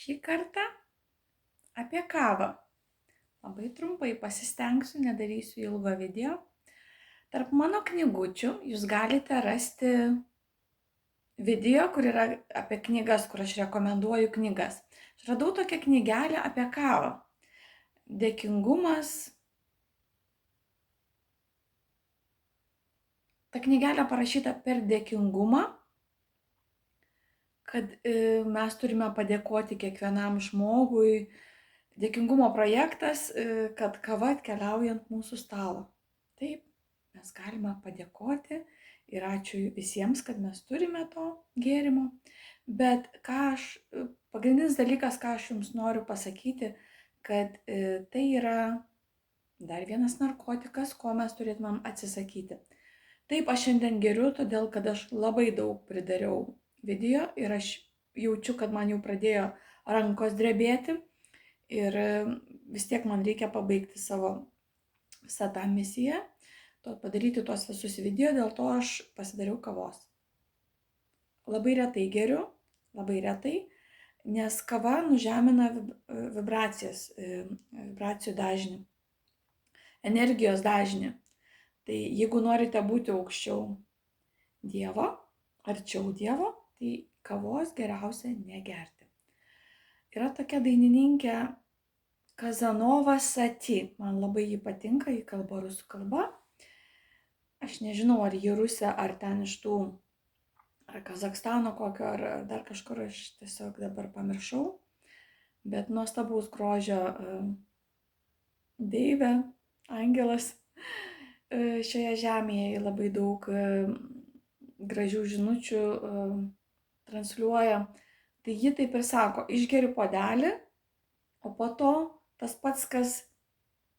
Šį kartą apie kavą. Labai trumpai pasistengsiu, nedarysiu ilgo video. Tarp mano knygučių jūs galite rasti video, kur yra apie knygas, kur aš rekomenduoju knygas. Aš radau tokią knygelę apie kavą. Dėkingumas. Ta knygelė parašyta per dėkingumą, kad mes turime padėkoti kiekvienam žmogui. Dėkingumo projektas, kad kava atkeliauja ant mūsų stalo. Taip, mes galime padėkoti ir ačiū visiems, kad mes turime to gėrimo. Bet pagrindinis dalykas, ką aš jums noriu pasakyti, kad tai yra dar vienas narkotikas, ko mes turėtumėm atsisakyti. Taip, aš šiandien geriu, todėl kad aš labai daug pridariau video ir aš jaučiu, kad man jau pradėjo rankos drebėti. Ir vis tiek man reikia pabaigti savo visą tą misiją, padaryti tuos visus video, dėl to aš pasidariau kavos. Labai retai geriu, labai retai, nes kava nužemina vibracijų dažnį, energijos dažnį. Tai jeigu norite būti aukščiau Dievo, arčiau Dievo, tai kavos geriausia negerti. Yra tokia dainininkė Kazanova Sati. Man labai ji patinka, ji kalba rusų kalba. Aš nežinau, ar ji rusė, ar ten iš tų, ar Kazakstano kokio, ar dar kažkur, aš tiesiog dabar pamiršau. Bet nuostabaus grožio deivė, angelas šioje žemėje labai daug gražių žinučių transliuoja. Tai ji taip ir sako, išgeri puodelį, o po to tas pats, kas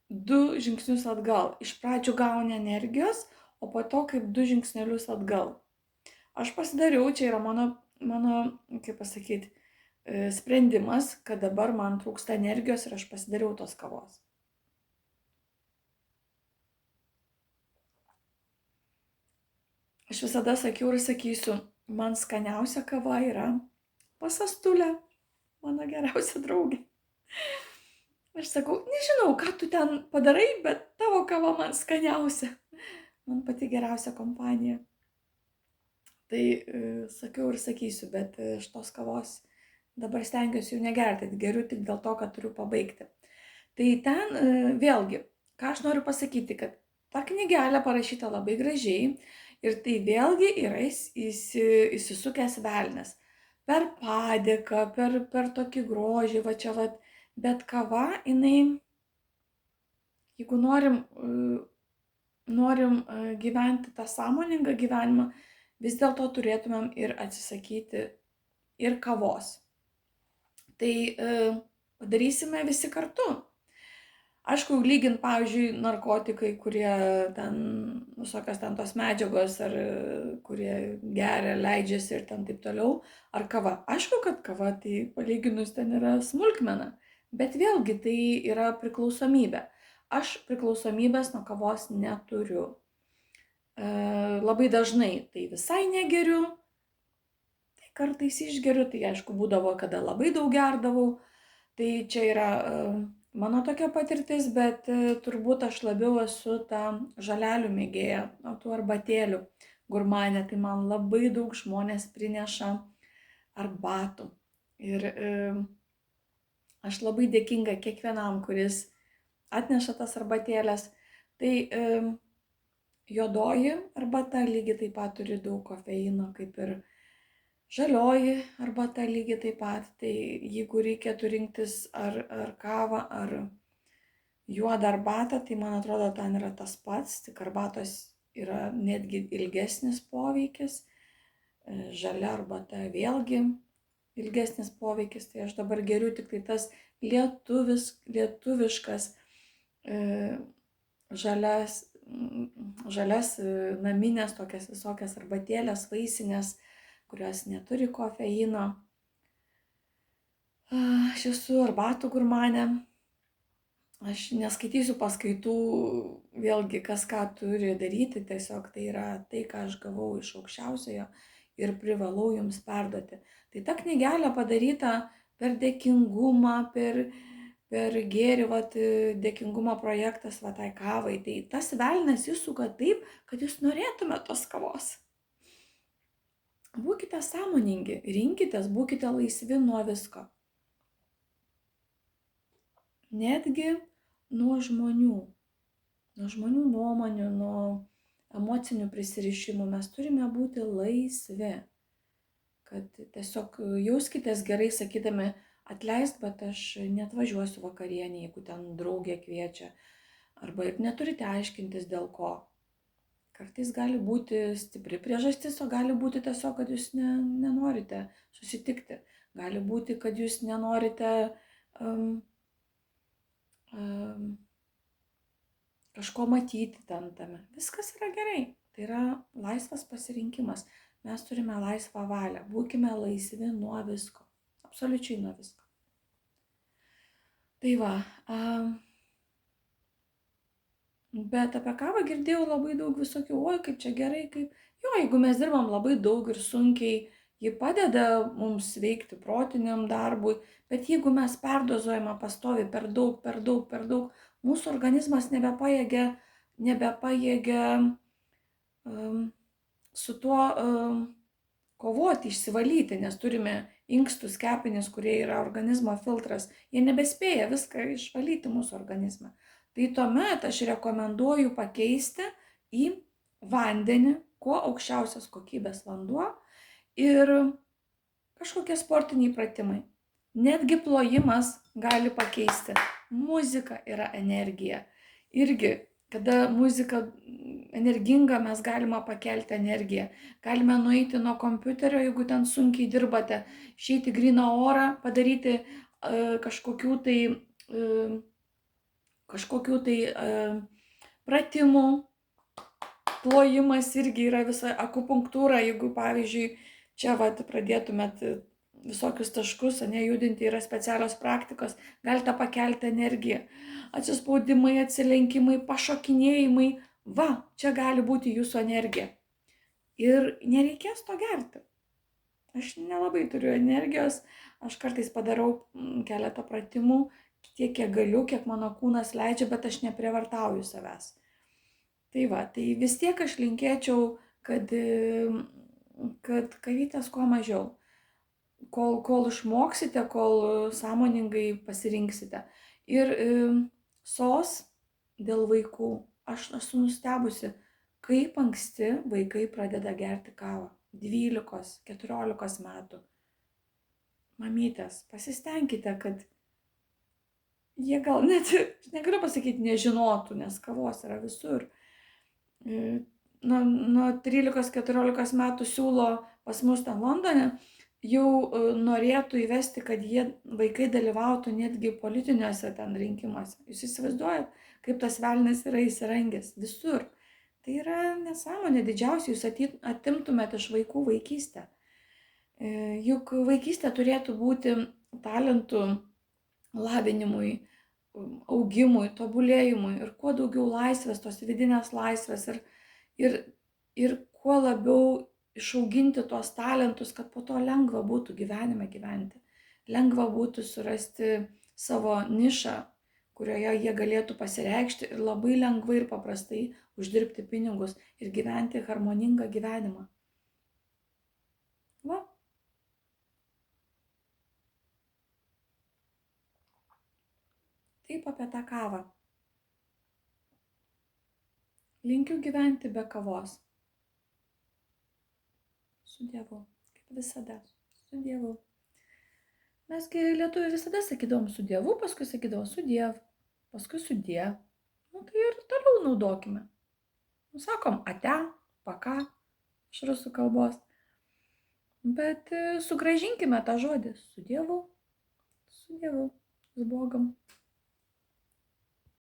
2 žingsnius atgal. Iš pradžių gauni energijos, o po to kaip 2 žingsnelius atgal. Aš pasidariau, čia yra mano, kaip pasakyti, sprendimas, kad dabar man trūksta energijos ir aš pasidariau tos kavos. Aš visada sakiau ir sakysiu, man skaniausia kava yra pasastulė, mano geriausia draugė. Aš sakau, nežinau, ką tu ten padarai, bet tavo kava man skaniausia. Man pati geriausia kompanija. Tai sakiau ir sakysiu, bet šitos kavos dabar stengiuosi jų negerti, geriu tik dėl to, kad turiu pabaigti. Tai ten vėlgi, ką aš noriu pasakyti, kad ta knygelė parašyta labai gražiai ir tai vėlgi yra įsisukęs velnias. Per padėką, per tokį grožį, va čia, va. Bet kava, jinai, jeigu norim gyventi tą sąmoningą gyvenimą, vis dėlto turėtumėm ir atsisakyti ir kavos. Tai padarysime visi kartu. Aišku, lygint, pavyzdžiui, narkotikai, kurie ten, visokios ten tos medžiagos, ar kurie geria, leidžiasi ir ten taip toliau, ar kava. Aišku, kad kava, tai palyginus ten yra smulkmena, bet vėlgi tai yra priklausomybė. Aš priklausomybės nuo kavos neturiu. Labai dažnai tai visai negeriu, tai kartais išgeriu, tai aišku būdavo, kada labai daug gerdavau. Tai čia yra mano tokia patirtis, bet turbūt aš labiau esu ta žalelių mėgėja, tų arbatėlių gurmanė. Tai man labai daug žmonės prineša arbatų. Ir aš labai dėkinga kiekvienam, kuris atneša tas arbatėlės. Tai juodoji arbata lygiai taip pat turi daug kofeino, kaip ir žalioji arbata lygiai taip pat. Tai jeigu reikėtų rinktis ar kavą, ar juodą arbatą, tai man atrodo, ten yra tas pats, tik arbatos yra netgi ilgesnis poveikis. Žalia arbata vėlgi ilgesnis poveikis. Tai aš dabar geriu tik tai tas lietuviškas žalias naminės tokias visokias arbatėlės, vaisinės, kurios neturi kofeino. Aš esu arbatų gurmanė. Aš neskaitysiu paskaitų, vėlgi, kas ką turi daryti, tiesiog tai yra tai, ką aš gavau iš aukščiausiojo ir privalau jums perduoti. Tai ta knygelė padaryta per dėkingumą, per gėrį, vat, dėkingumo projektas va tai kavai. Tai tas velnias įsuka taip, kad jūs norėtumėte tos kavos. Būkite sąmoningi, rinkitės, būkite laisvi nuo visko. Netgi nuo žmonių nuomonių, nuo emocinių prisirišimų mes turime būti laisvi. Kad tiesiog jauskitės gerai sakydami, atleisk, bet aš neatvažiuosiu vakarienį, jeigu ten draugė kviečia. Arba ir neturite aiškintis dėl ko. Kartais gali būti stipri priežastis, o gali būti tiesiog, kad jūs nenorite susitikti. Gali būti, kad jūs nenorite kažko matyti tame. Viskas yra gerai. Tai yra laisvas pasirinkimas. Mes turime laisvą valią. Būkime laisvi nuo visko. Absoliučiai nuo visko. Tai va. Bet apie kavą girdėjau labai daug visokių, oi, kaip čia gerai, kaip... Jo, jeigu mes dirbam labai daug ir sunkiai, ji padeda mums veikti protiniam darbui, bet jeigu mes perdozuojame pastovi per daug, mūsų organizmas nebepajėgia su tuo kovoti, išsivalyti, nes turime inkstus, kepenis, kurie yra organizmo filtras, jie nebespėja viską išvalyti mūsų organizmą. Tai tuomet aš rekomenduoju pakeisti į vandenį, kuo aukščiausios kokybės vanduo ir kažkokie sportiniai pratimai. Netgi plojimas gali pakeisti. Muzika yra energija. Irgi, kada muzika energinga, mes galime pakelti energiją. Galime nueiti nuo kompiuterio, jeigu ten sunkiai dirbate, išeiti gryną orą, padaryti kažkokių tai pratimų. Plojimas irgi yra visa akupunktūra, jeigu pavyzdžiui čia pradėtumėt visokius taškus, judinti, yra specialios praktikos, galite pakelti energiją. Atsispaudimai, atsilenkimai, pašokinėjimai, čia gali būti jūsų energija. Ir nereikės to gerti. Aš nelabai turiu energijos, aš kartais padarau keletą pratimų, tiek kiek galiu, kiek mano kūnas leidžia, bet aš neprievartauju savęs. Tai vis tiek aš linkėčiau, kad kavytės kuo mažiau. Kol išmoksite, kol sąmoningai pasirinksite. Ir SOS dėl vaikų. Aš esu nustebusi, kaip anksti vaikai pradeda gerti kavą. 12-14 metų. Mamytės, pasistengkite, kad jie gal net, negaliu pasakyti, nežinotų, nes kavos yra visur. Nuo 13-14 metų siūlo pas mus ten Londone, jau norėtų įvesti, kad vaikai dalyvautų netgi politiniuose ten rinkimuose. Jūs įsivaizduojat, kaip tas velnias yra įsirangęs visur. Tai yra nesąmonė didžiausia, jūs atimtumėte iš vaikų vaikystę. Juk vaikystė turėtų būti talentų lavinimui, augimui, tobulėjimui ir kuo daugiau laisvės, tos vidinės laisvės ir kuo labiau išauginti tuos talentus, kad po to lengva būtų gyvenime gyventi. Lengva būtų surasti savo nišą, kurioje jie galėtų pasireikšti ir labai lengvai ir paprastai uždirbti pinigus ir gyventi harmoningą gyvenimą. Va. Taip apie tą kavą. Linkiu gyventi be kavos. Su Dievu, kaip visada, su Dievu. Mesgi lietuviai visada sakydavom su Dievu, paskui sakydavom su Diev, paskui su Diev. Tai ir toliau naudokime. Sakom ate, paka, iš rusų kalbos. Bet sugrąžinkime tą žodį su Dievu, su Bogom.